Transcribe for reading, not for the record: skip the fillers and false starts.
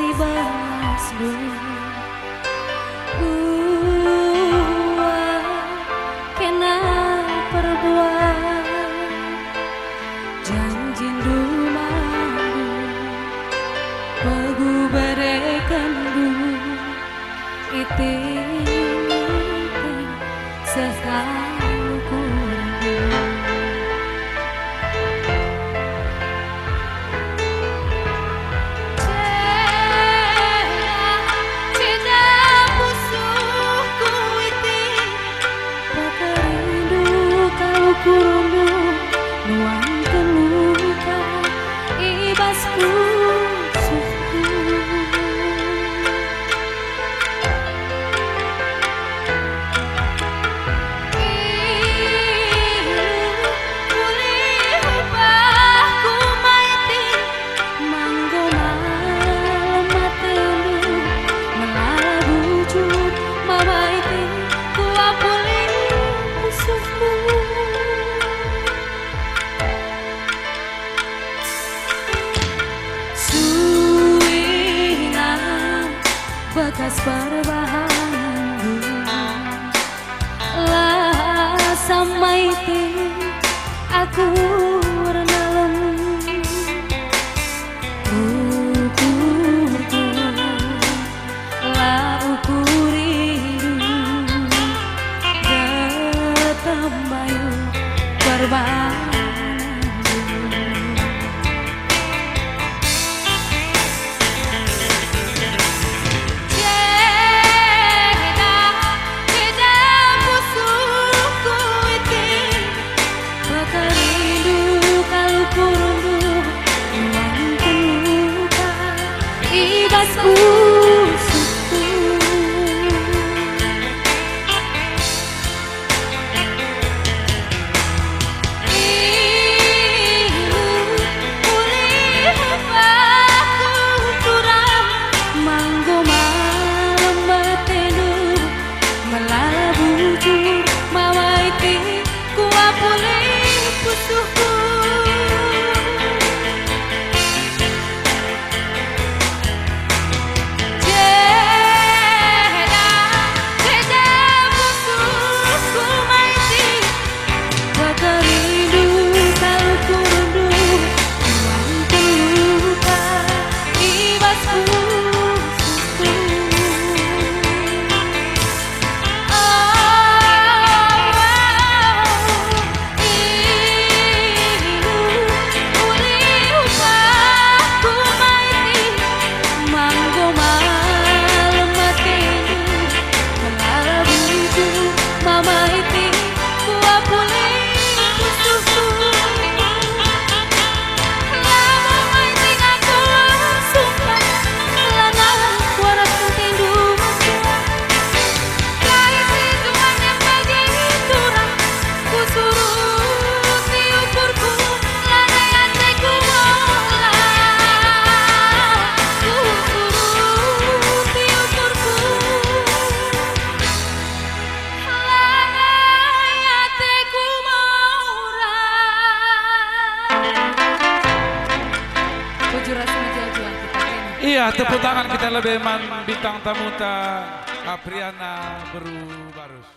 kasih balas dulu. Kena perbuat janji dumaku pagu berekan dulu iting selalu kurang. Kurundu nuang keluka ibasku suku pulih upahku maiti manggo malam matelu melala wujud mawaiti kua pulih suku. Bekas perbahan lah sampai aku renalem ukurku lah ukuridu ketembayu perbahan. Iya, tepuk tangan kita lebih bintang tamu ta Apriana Baru Barus.